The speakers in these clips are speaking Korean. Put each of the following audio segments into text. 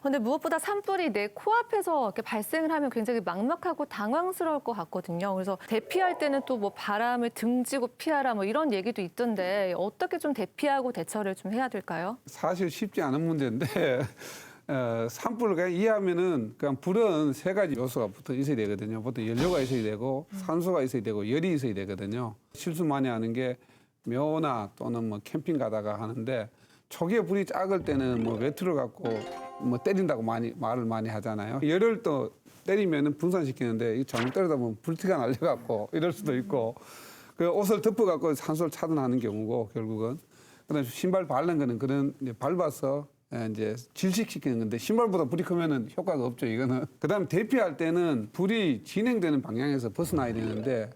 근데 무엇보다 산불이 내 코앞에서 이렇게 발생을 하면 굉장히 막막하고 당황스러울 것 같거든요. 그래서 대피할 때는 또 뭐 바람을 등지고 피하라 뭐 이런 얘기도 있던데 어떻게 좀 대피하고 대처를 좀 해야 될까요? 사실 쉽지 않은 문제인데 산불을 그냥 이해하면은 그냥 불은 세 가지 요소가 붙어 있어야 되거든요. 보통 연료가 있어야 되고 산소가 있어야 되고 열이 있어야 되거든요. 실수 많이 하는 게 묘나 또는 뭐 캠핑 가다가 하는데 초기에 불이 작을 때는 뭐 외투를 갖고 뭐 때린다고 말을 많이 하잖아요. 열을 또 때리면은 분산시키는데 이 잘못 때리다 보면 불티가 날려갖고 이럴 수도 있고 그 옷을 덮어갖고 산소를 차단하는 경우고 결국은 그다음에 신발 바른 거는 그런 이제 밟아서 이제 질식시키는 건데 신발보다 불이 크면은 효과가 없죠 이거는. 그다음 대피할 때는 불이 진행되는 방향에서 벗어나야 되는데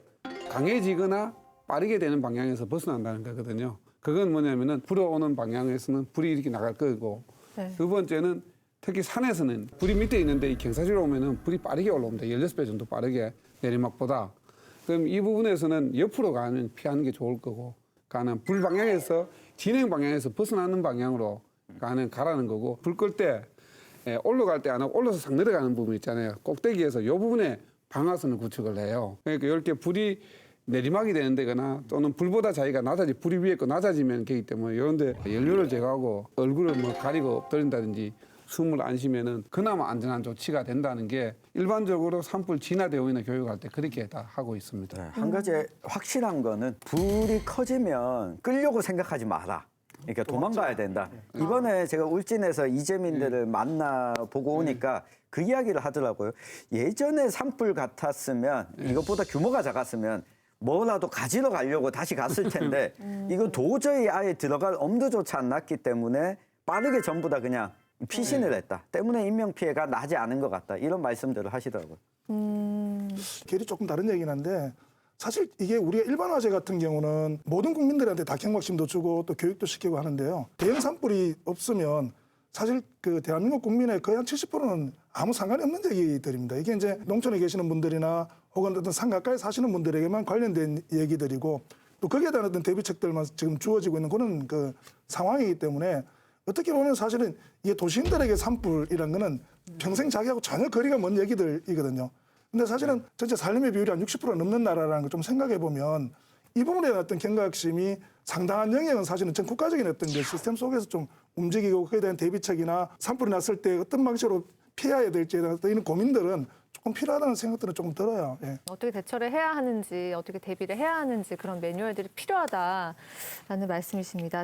강해지거나 빠르게 되는 방향에서 벗어난다는 거거든요. 그건 뭐냐면은 불어오는 방향에서는 불이 이렇게 나갈 거고 네. 두 번째는 특히 산에서는 불이 밑에 있는데 이 경사지로 오면은 불이 빠르게 올라옵니다. 16배 정도 빠르게 내리막보다. 그럼 이 부분에서는 옆으로 가면 피하는 게 좋을 거고 가는 불 방향에서 진행 방향에서 벗어나는 방향으로 가라는 거고 불 끌 때 올라갈 때 안 하고 올라서 싹 내려가는 부분 있잖아요. 꼭대기에서 이 부분에 방아선을 구축을 해요. 그러니까 이렇게 불이 내리막이 되는 데거나 또는 불보다 자기가 낮아지 불이 위에 거 낮아지면 되기 때문에 이런 데 연료를 제거하고 얼굴을 뭐 가리고 엎드린다든지 숨을 안 쉬면은 그나마 안전한 조치가 된다는 게 일반적으로 산불 진화 대응이나 교육할 때 그렇게 다 하고 있습니다. 네, 한 가지 확실한 거는 불이 커지면 끌려고 생각하지 마라. 그러니까 도망가야 된다. 이번에 제가 울진에서 이재민들을 만나보고 오니까 그 이야기를 하더라고요. 예전에 산불 같았으면 이것보다 규모가 작았으면 뭐라도 가지러 가려고 다시 갔을 텐데 이거 도저히 아예 들어갈 엄두조차 안 났기 때문에 빠르게 전부 다 그냥 피신을 했다. 때문에 인명피해가 나지 않은 것 같다. 이런 말씀들을 하시더라고요. 결이 조금 다른 얘기긴 한데 사실 이게 우리가 일반화재 같은 경우는 모든 국민들한테 다 경각심도 주고 또 교육도 시키고 하는데요. 대형 산불이 없으면 사실 그 대한민국 국민의 거의 한 70%는 아무 상관이 없는 얘기들입니다. 이게 이제 농촌에 계시는 분들이나 혹은 어떤 산 가까이 사시는 분들에게만 관련된 얘기들이고 또 거기에 대한 어떤 대비책들만 지금 주어지고 있는 그런 그 상황이기 때문에 어떻게 보면 사실은 이게 도시인들에게 산불이란 거는 평생 자기하고 전혀 거리가 먼 얘기들이거든요. 근데 사실은 전체 산림의 비율이 한 60% 넘는 나라라는 걸 좀 생각해 보면 이 부분에 대한 어떤 경각심이 상당한 영역은 사실은 전 국가적인 어떤 그 시스템 속에서 좀 움직이고 그에 대한 대비책이나 산불이 났을 때 어떤 방식으로 피해야 될지에 대한 이런 고민들은 조금 필요하다는 생각들은 조금 들어요. 예. 어떻게 대처를 해야 하는지, 어떻게 대비를 해야 하는지 그런 매뉴얼들이 필요하다라는 말씀이십니다.